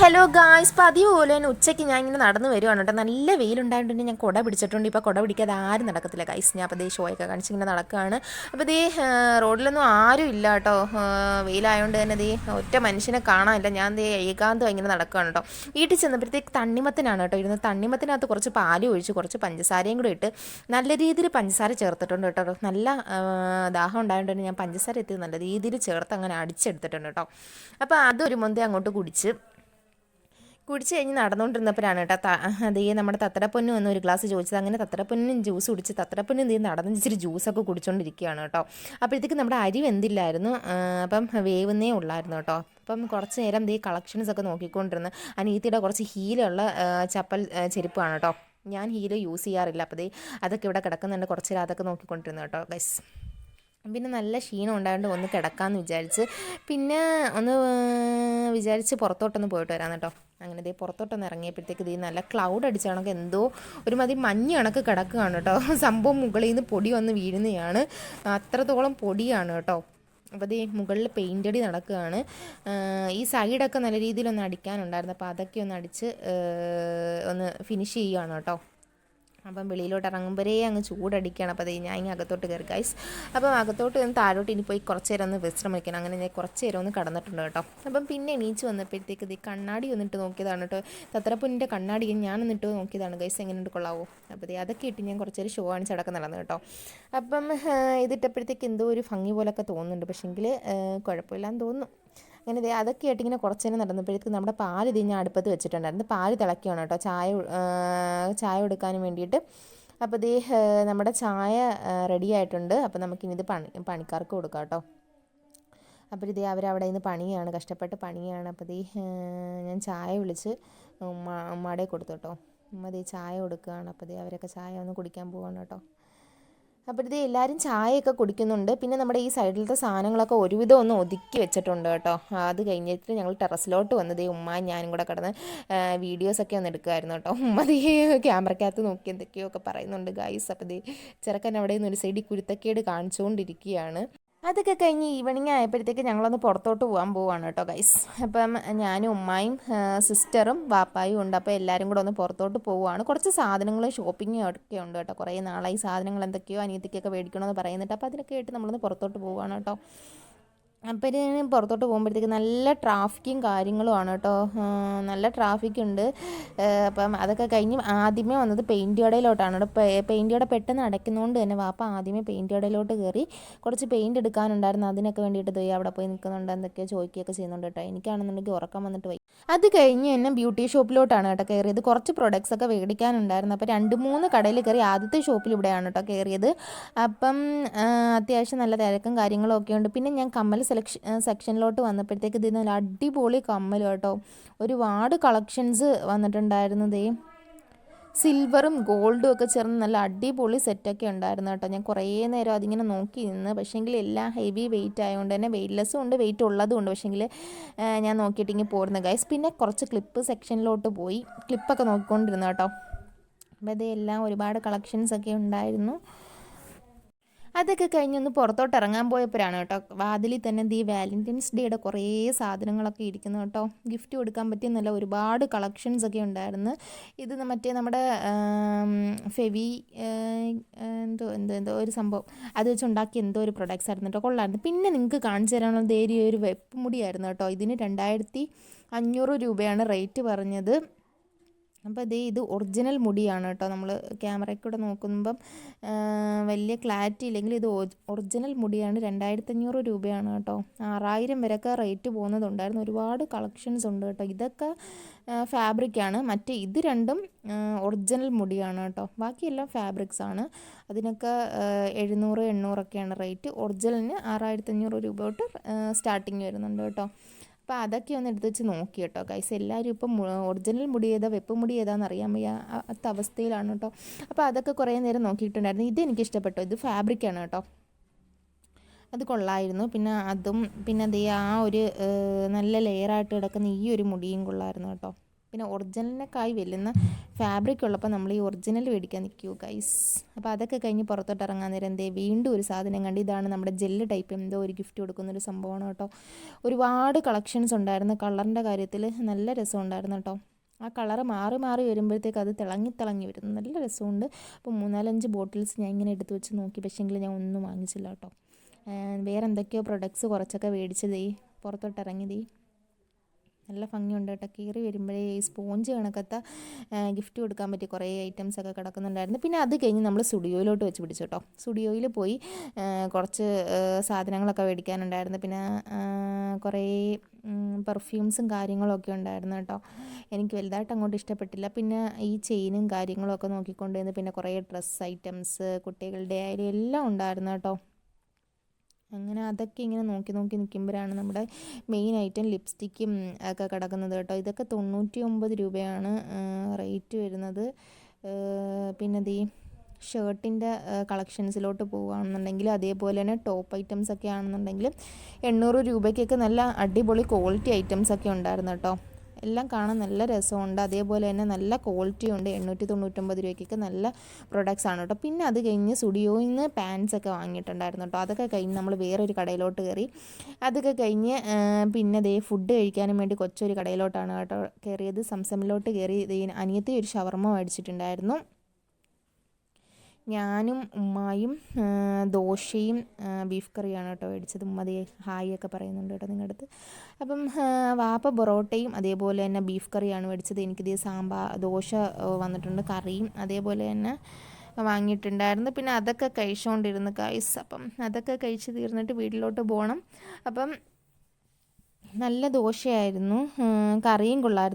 Hello guys, പതിവ് പോലെ തന്നെ ഉച്ചയ്ക്ക് ഞാൻ ഇങ്ങനെ നടന്നു വരുവാണ് കേട്ടോ. നല്ല വെയിലുണ്ടായതുകൊണ്ട് ഞാൻ കുട പിടിച്ചിട്ടുണ്ട്. ഇപ്പോൾ കുട പിടിക്കാതെ ആരും നടക്കത്തില്ല ഗൈസ്. ഞാൻ അപ്പോൾ ഷോയൊക്കെ കാണിച്ച് ഇങ്ങനെ നടക്കുകയാണ്. അപ്പോൾ റോഡിലൊന്നും ആരും ഇല്ല കേട്ടോ. വെയിലായതുകൊണ്ട് തന്നെ ഒറ്റ മനുഷ്യനെ കാണാനില്ല. ഞാൻ ഏകാന്തം ഇങ്ങനെ നടക്കുകയാണ് കേട്ടോ. വീട്ടിൽ ചെന്നപ്പോഴത്തേക്ക് തണ്ണിമത്തനാണ് കേട്ടോ ഇരുന്ന്. തണ്ണിമത്തിനകത്ത് കുറച്ച് പാലും ഒഴിച്ച് കുറച്ച് പഞ്ചസാരയും കൂടി ഇട്ട് നല്ല രീതിയിൽ പഞ്ചസാര ചേർത്തിട്ടുണ്ട് കേട്ടോ. നല്ല ദാഹം ഉണ്ടായതുകൊണ്ട് തന്നെ ഞാൻ പഞ്ചസാര എത്തി നല്ല രീതിയിൽ ചേർത്ത് അങ്ങനെ അടിച്ചെടുത്തിട്ടുണ്ട് കേട്ടോ. അപ്പോൾ അതൊരു മുന്തേ അങ്ങോട്ട് കുടിച്ച് കഴിഞ്ഞ് നടന്നുകൊണ്ടിരുന്നപ്പോഴാണ് കേട്ടോ നമ്മുടെ തത്തടപ്പൊന്നു എന്നൊരു ഗ്ലാസ് ചോദിച്ചത്. അങ്ങനെ തത്തടപ്പൊന്നും ജ്യൂസ് കുടിച്ച് തത്തടപ്പൊന്നും നടന്ന് ഇച്ചിരി ജ്യൂസൊക്കെ കുടിച്ചുകൊണ്ടിരിക്കുകയാണ് കേട്ടോ. അപ്പോഴത്തേക്ക് നമ്മുടെ അരി വെന്തില്ലായിരുന്നു, അപ്പം വേവുന്നേ ഉള്ളായിരുന്നു കേട്ടോ. അപ്പം കുറച്ച് നേരം കളക്ഷൻസൊക്കെ നോക്കിക്കൊണ്ടിരുന്നു. അനീത്തിയുടെ കുറച്ച് ഹീലുള്ള ചപ്പൽ ചെരുപ്പാണ് കേട്ടോ. ഞാൻ ഹീല് യൂസ് ചെയ്യാറില്ല. അപ്പോൾ അതൊക്കെ ഇവിടെ കിടക്കുന്നുണ്ട്. കുറച്ച് നേരം അതൊക്കെ നോക്കിക്കൊണ്ടിരുന്നു കേട്ടോ ഗൈസ്. പിന്നെ നല്ല ക്ഷീണം ഉണ്ടായതുകൊണ്ട് ഒന്ന് കിടക്കാമെന്ന് വിചാരിച്ച്, പിന്നെ ഒന്ന് വിചാരിച്ച് പുറത്തോട്ടൊന്ന് പോയിട്ട് വരാം കേട്ടോ. അങ്ങനെ പുറത്തോട്ടൊന്ന് ഇറങ്ങിയപ്പോഴത്തേക്ക് നല്ല ക്ലൗഡ് അടിച്ച കണക്ക് എന്തോ ഒരുമാതിരി മഞ്ഞ് കണക്ക് കിടക്കുകയാണ് കേട്ടോ. സംഭവം മുകളിൽ നിന്ന് പൊടി വന്ന് വീഴുന്നതാണ്, അത്രത്തോളം പൊടിയാണ് കേട്ടോ. അപ്പോൾ മുകളിൽ പെയിൻ്റ് അടി നടക്കുകയാണ്. ഈ സൈഡൊക്കെ നല്ല രീതിയിലൊന്ന് അടിക്കാനുണ്ടായിരുന്നു. അപ്പോൾ അതൊക്കെ ഒന്ന് അടിച്ച് ഒന്ന് ഫിനിഷ് ചെയ്യുകയാണ് കേട്ടോ. അപ്പം വെളിയിലോട്ട് ഇറങ്ങുമ്പോഴേ അങ്ങ് ചൂടടിക്കുകയാണ്. അപ്പോൾ ഞാൻ ഇനി അകത്തോട്ട് കയറി ഗൈസ്. അപ്പം അകത്തോട്ട് ഒന്ന് താഴോട്ട് ഇനി പോയി കുറച്ച് നേരം ഒന്ന് വിശ്രമിക്കണം. അങ്ങനെ ഞാൻ കുറച്ച് നേരം ഒന്ന് കടന്നിട്ടുണ്ട് കേട്ടോ. അപ്പം പിന്നെ എണീച്ച് വന്നപ്പോഴത്തേക്ക് കണ്ണാടി ഒന്നിട്ട് നോക്കിയതാണ് കേട്ടോ. തത്രപ്പൊന്നിൻ്റെ കണ്ണാടി ഞാനൊന്നിട്ട് നോക്കിയതാണ് ഗൈസ്, എങ്ങനെയുണ്ട് കൊള്ളാവോ. അപ്പോൾ അതൊക്കെ ഇട്ട് ഞാൻ കുറച്ച് നേരം ഷോ കാണിച്ച് അടക്കം നടന്നു കേട്ടോ. അപ്പം ഇതിട്ടപ്പോഴത്തേക്ക് എന്തോ ഒരു ഭംഗി പോലൊക്കെ തോന്നുന്നുണ്ട്, പക്ഷേങ്കിൽ കുഴപ്പമില്ലാന്ന് തോന്നുന്നു. അങ്ങനെ അതൊക്കെ ആയിട്ട് ഇങ്ങനെ കുറച്ച് നേരം നടന്നപ്പോഴത്തേക്ക് നമ്മുടെ പാല് ഞാൻ അടുപ്പത്ത് വെച്ചിട്ടുണ്ടായിരുന്നു. പാല് തിളക്കുകയാണ് കേട്ടോ, ചായ കൊടുക്കാനും വേണ്ടിയിട്ട്. അപ്പോൾ നമ്മുടെ ചായ റെഡി ആയിട്ടുണ്ട്. അപ്പോൾ നമുക്കിനി ഇത് പണിക്കാർക്ക് കൊടുക്കാം കേട്ടോ. അപ്പോൾ അവരവിടെ നിന്ന് പണിയാണ്, കഷ്ടപ്പെട്ട് പണിയാണ്. അപ്പോൾ ഞാൻ ചായ വിളിച്ച് ഉമ്മയുടെ കൊടുത്തു കേട്ടോ. ഉമ്മ ചായ കൊടുക്കുകയാണ്. അപ്പോൾ അവരൊക്കെ ചായ ഒന്ന് കുടിക്കാൻ പോവാണ് കേട്ടോ. അപ്പോൾ എല്ലാവരും ചായയൊക്കെ കുടിക്കുന്നുണ്ട്. പിന്നെ നമ്മുടെ ഈ സൈഡിലത്തെ സാധനങ്ങളൊക്കെ ഒരുവിധം ഒന്ന് ഒതുക്കി വെച്ചിട്ടുണ്ട് കേട്ടോ. അത് കഴിഞ്ഞിട്ട് ഞങ്ങൾ ടെറസിലോട്ട് വന്നത് ഉമ്മയും ഞാനും കൂടെ കിടന്ന് വീഡിയോസൊക്കെ ഒന്ന് എടുക്കുമായിരുന്നു കേട്ടോ. ഉമ്മ ക്യാമറയ്ക്കകത്ത് നോക്കി എന്തൊക്കെയോ പറയുന്നുണ്ട് ഗൈസ്. അപ്പോൾ ചെറുക്കൻ അവിടെ നിന്ന് ഒരു സൈഡിൽ കുരുത്തക്കേട് കാണിച്ചുകൊണ്ടിരിക്കുകയാണ്. അതൊക്കെ കഴിഞ്ഞ് ഈവനിങ് ആയപ്പോഴത്തേക്ക് ഞങ്ങളൊന്ന് പുറത്തോട്ട് പോവാണ് കേട്ടോ ഗൈസ്. അപ്പം ഞാനും ഉമ്മയും സിസ്റ്ററും വാപ്പായും ഉണ്ട്. അപ്പോൾ എല്ലാവരും കൂടെ ഒന്ന് പുറത്തോട്ട് പോവുകയാണ്. കുറച്ച് സാധനങ്ങളും ഷോപ്പിങ്ങും ഒക്കെ ഉണ്ട് കേട്ടോ. കുറേ നാളായി സാധനങ്ങൾ എന്തൊക്കെയോ അനിയത്തിക്കൊക്കെ മേടിക്കണമെന്ന് പറയുന്നുണ്ട്. അപ്പോൾ അതിനൊക്കെ ആയിട്ട് നമ്മളൊന്ന് പുറത്തോട്ട് പോവുകയാണ് കേട്ടോ. അപ്പം പുറത്തോട്ട് പോകുമ്പോഴത്തേക്ക് നല്ല ട്രാഫിക്കും കാര്യങ്ങളുമാണ് കേട്ടോ. നല്ല ട്രാഫിക് ഉണ്ട്. അപ്പം അതൊക്കെ കഴിഞ്ഞ് ആദ്യമേ വന്നത് പെയിൻറ്റ് കടയിലോട്ടാണ് കേട്ടോ. പെയിൻറ്റ് കട പെട്ടെന്ന് അടയ്ക്കുന്നതുകൊണ്ട് തന്നെ വാപ്പ ആദ്യമേ പെയിൻറ്റ് കടയിലോട്ട് കയറി കുറച്ച് പെയിൻറ്റ് എടുക്കാനുണ്ടായിരുന്നു. അതിനൊക്കെ വേണ്ടിയിട്ട് അവിടെ പോയി നിൽക്കുന്നുണ്ട്, എന്തൊക്കെയോ ചോദിക്കുകയൊക്കെ ചെയ്യുന്നുണ്ട് കേട്ടോ. എനിക്കാണെന്നുണ്ടെങ്കിൽ ഉറക്കം വന്നിട്ട് പോയി. അത് കഴിഞ്ഞ് എന്നെ ബ്യൂട്ടി ഷോപ്പിലോട്ടാണ് കേട്ടോ കയറിയത്. കുറച്ച് പ്രൊഡക്ട്സ് ഒക്കെ മേടിക്കാനുണ്ടായിരുന്നു. അപ്പോൾ 2-3 കടയിൽ കയറി. ആദ്യത്തെ ഷോപ്പിൽ ഇവിടെയാണ് കേട്ടോ കയറിയത്. അപ്പം അത്യാവശ്യം നല്ല തിരക്കും കാര്യങ്ങളും ഒക്കെ ഉണ്ട്. പിന്നെ ഞാൻ കമ്മൽ സെക്ഷനിലോട്ട് വന്നപ്പോഴത്തേക്ക് നല്ല അടിപൊളി കമ്മൽ കേട്ടോ. ഒരുപാട് കളക്ഷൻസ് വന്നിട്ടുണ്ടായിരുന്നു. സിൽവറും ഗോൾഡും ഒക്കെ ചേർന്ന് നല്ല അടിപൊളി സെറ്റൊക്കെ ഉണ്ടായിരുന്നു കേട്ടോ. ഞാൻ കുറേ നേരം അതിങ്ങനെ നോക്കി നിന്ന്, പക്ഷേങ്കിൽ എല്ലാം ഹെവി വെയിറ്റ് ആയതുകൊണ്ട് തന്നെ വെയിറ്റ്ലെസ്സും ഉണ്ട്, വെയിറ്റ് ഉള്ളതും ഉണ്ട്. പക്ഷേങ്കിൽ ഞാൻ നോക്കിയിട്ടിങ്ങനെ പോരുന്നു ഗൈസ്. പിന്നെ കുറച്ച് ക്ലിപ്പ് സെക്ഷനിലോട്ട് പോയി ക്ലിപ്പൊക്കെ നോക്കിക്കൊണ്ടിരുന്നു കേട്ടോ. അപ്പോൾ എല്ലാം ഒരുപാട് കളക്ഷൻസൊക്കെ ഉണ്ടായിരുന്നു. അതൊക്കെ കഴിഞ്ഞൊന്ന് പുറത്തോട്ട് ഇറങ്ങാൻ പോയപ്പോഴാണ് കേട്ടോ വാതിലിൽ തന്നെ വാലന്റൈൻസ് ഡേയുടെ കുറേ സാധനങ്ങളൊക്കെ ഇരിക്കുന്നു കേട്ടോ. ഗിഫ്റ്റ് കൊടുക്കാൻ പറ്റിയ നല്ല ഒരുപാട് കളക്ഷൻസൊക്കെ ഉണ്ടായിരുന്നു. ഇത് നമ്മുടെ ഫെവി എന്തോ ഒരു സംഭവം അത് വെച്ചുണ്ടാക്കിയ എന്തോ ഒരു പ്രൊഡക്ട്സ് ആയിരുന്നു കേട്ടോ. കൊള്ളായിരുന്നു. പിന്നെ നിങ്ങൾക്ക് കാണിച്ചു തരാനുള്ള ഒരു വെപ്പ് മുടിയായിരുന്നു കേട്ടോ. ഇതിന് 2500 രൂപയാണ് റേറ്റ് പറഞ്ഞത്. അപ്പോൾ ഇത് ഒറിജിനൽ മുടിയാണ് കേട്ടോ. നമ്മൾ ക്യാമറയിൽ കൂടെ നോക്കുമ്പം വലിയ ക്ലാരിറ്റി ഇല്ലെങ്കിൽ ഇത് ഒറിജിനൽ മുടിയാണ്. 2500 രൂപയാണ് കേട്ടോ. 6000 വരെയൊക്കെ റേറ്റ് പോകുന്നതുണ്ടായിരുന്നു. ഒരുപാട് കളക്ഷൻസ് ഉണ്ട് കേട്ടോ. ഇതൊക്കെ ഫാബ്രിക്കാണ്. മറ്റേ ഇത് രണ്ടും ഒറിജിനൽ മുടിയാണ് കേട്ടോ. ബാക്കിയെല്ലാം ഫാബ്രിക്സ് ആണ്. അതിനൊക്കെ 700-800 റേറ്റ്. ഒറിജിനലിന് 6500 രൂപ തൊട്ട് സ്റ്റാർട്ടിങ് വരുന്നുണ്ട് കേട്ടോ. അപ്പോൾ അതൊക്കെ ഒന്ന് എടുത്ത് വെച്ച് നോക്കി കേട്ടോ ഗൈസ്. എല്ലാവരും ഇപ്പം ഒറിജിനൽ മുടി ഏതാ വെപ്പ് മുടി ഏതാണെന്ന് അറിയാൻ വയ്യാത്ത അവസ്ഥയിലാണ് കേട്ടോ. അപ്പോൾ അതൊക്കെ കുറേ നേരം നോക്കിയിട്ടുണ്ടായിരുന്നു. ഇതെനിക്ക് ഇഷ്ടപ്പെട്ടു. ഇത് ഫാബ്രിക്കാണ് കേട്ടോ. അത് കൊള്ളായിരുന്നു. പിന്നെ അതും പിന്നെ ആ ഒരു നല്ല ലെയറായിട്ട് കിടക്കുന്ന ഈ ഒരു മുടിയും കൊള്ളായിരുന്നു കേട്ടോ. പിന്നെ ഒറിജിനലിനൊക്കെയായി വെല്ലുന്ന ഫാബ്രിക് ഉള്ളപ്പോൾ നമ്മൾ ഈ ഒറിജിനൽ മേടിക്കാൻ നിൽക്കൂ ഗൈസ്. അപ്പോൾ അതൊക്കെ കഴിഞ്ഞ് പുറത്തോട്ട് ഇറങ്ങാൻ നേരം എന്തേ വീണ്ടും ഒരു സാധനം കണ്ട്. ഇതാണ് നമ്മുടെ ജെല്ല് ടൈപ്പ് എന്തോ ഒരു ഗിഫ്റ്റ് കൊടുക്കുന്നൊരു സംഭവമാണ് കേട്ടോ. ഒരുപാട് കളക്ഷൻസ് ഉണ്ടായിരുന്നു കളറിൻ്റെ കാര്യത്തിൽ. നല്ല രസമുണ്ടായിരുന്നു കേട്ടോ. ആ കളറ് മാറി മാറി വരുമ്പോഴത്തേക്ക് അത് തിളങ്ങി വരുന്നു. നല്ല രസമുണ്ട്. അപ്പോൾ 3-4-5 ബോട്ടിൽസ് ഞാൻ ഇങ്ങനെ എടുത്ത് വെച്ച് നോക്കി. പക്ഷേങ്കിൽ ഞാൻ ഒന്നും വാങ്ങിച്ചില്ല കേട്ടോ. വേറെ എന്തൊക്കെയോ പ്രൊഡക്ട്സ് കുറച്ചൊക്കെ മേടിച്ചതേ പുറത്തോട്ട് ഇറങ്ങിയതേ. നല്ല ഭംഗിയുണ്ട് കേട്ടോ. കയറി വരുമ്പോഴേ ഈ സ്പോഞ്ച് കണക്കത്തെ ഗിഫ്റ്റ് കൊടുക്കാൻ പറ്റിയ കുറേ ഐറ്റംസ് ഒക്കെ കിടക്കുന്നുണ്ടായിരുന്നു. പിന്നെ അത് കഴിഞ്ഞ് നമ്മൾ സ്റ്റുഡിയോയിലോട്ട് വെച്ച് പിടിച്ചു കേട്ടോ. സ്റ്റുഡിയോയിൽ പോയി കുറച്ച് സാധനങ്ങളൊക്കെ മേടിക്കാനുണ്ടായിരുന്നു. പിന്നെ കുറേ പെർഫ്യൂംസും കാര്യങ്ങളൊക്കെ ഉണ്ടായിരുന്നു കേട്ടോ. എനിക്ക് വലുതായിട്ട് അങ്ങോട്ട് ഇഷ്ടപ്പെട്ടില്ല. പിന്നെ ഈ ചെയിനും കാര്യങ്ങളൊക്കെ നോക്കിക്കൊണ്ടുവന്ന് പിന്നെ കുറേ ഡ്രസ്സ് ഐറ്റംസ് കുട്ടികളുടെ ആയാലും എല്ലാം ഉണ്ടായിരുന്നു കേട്ടോ. അങ്ങനെ അതൊക്കെ ഇങ്ങനെ നോക്കി നിൽക്കുമ്പോഴാണ് നമ്മുടെ മെയിൻ ഐറ്റം ലിപ്സ്റ്റിക്കും ഒക്കെ കിടക്കുന്നത് കേട്ടോ. ഇതൊക്കെ 99 രൂപയാണ് റേറ്റ് വരുന്നത്. പിന്നെ ഈ ഷർട്ടിൻ്റെ കളക്ഷൻസിലോട്ട് പോകുകയാണെന്നുണ്ടെങ്കിൽ അതേപോലെ തന്നെ ടോപ്പ് ഐറ്റംസ് ഒക്കെ ആണെന്നുണ്ടെങ്കിൽ 800 രൂപയ്ക്കൊക്കെ നല്ല അടിപൊളി ക്വാളിറ്റി ഐറ്റംസ് ഒക്കെ ഉണ്ടായിരുന്നു കേട്ടോ. എല്ലാം കാണാൻ നല്ല രസമുണ്ട്. അതേപോലെ തന്നെ നല്ല ക്വാളിറ്റി ഉണ്ട്. 899 രൂപയ്ക്കൊക്കെ നല്ല പ്രൊഡക്ട്സ് ആണ് കേട്ടോ. പിന്നെ അത് കഴിഞ്ഞ് സ്റ്റുഡിയോയിൽ നിന്ന് പാൻസ് ഒക്കെ വാങ്ങിയിട്ടുണ്ടായിരുന്നു കേട്ടോ. അതൊക്കെ കഴിഞ്ഞ് നമ്മൾ വേറൊരു കടയിലോട്ട് കയറി. അതൊക്കെ കഴിഞ്ഞ് പിന്നെ ദേ ഫുഡ് കഴിക്കാനും വേണ്ടി കൊച്ചൊരു കടയിലോട്ടാണ് കേട്ടോ കയറിയത്. സംസമിലോട്ട് കയറി അനിയത്തി ഒരു ഷവർമ്മ മേടിച്ചിട്ടുണ്ടായിരുന്നു. ഞാനും ഉമ്മായും ദോശയും ബീഫ് കറിയാണ് കേട്ടോ മേടിച്ചത്. ഉമ്മ ദേ ഹായ് ഒക്കെ പറയുന്നുണ്ട് കേട്ടോ നിങ്ങളുടെ അടുത്ത്. അപ്പം വാപ്പ പൊറോട്ടയും അതേപോലെ തന്നെ ബീഫ് കറിയാണ് മേടിച്ചത്. എനിക്കിതേ ദോശ വന്നിട്ടുണ്ട്, കറിയും അതേപോലെ തന്നെ വാങ്ങിയിട്ടുണ്ടായിരുന്നു. പിന്നെ അതൊക്കെ കഴിച്ചുകൊണ്ടിരുന്നു ഗൈസ്. അപ്പം അതൊക്കെ കഴിച്ച് തീർന്നിട്ട് വീട്ടിലോട്ട് പോകണം. അപ്പം നല്ല ദോശയായിരുന്നു, കറിയും കൊള്ളായിരുന്നു.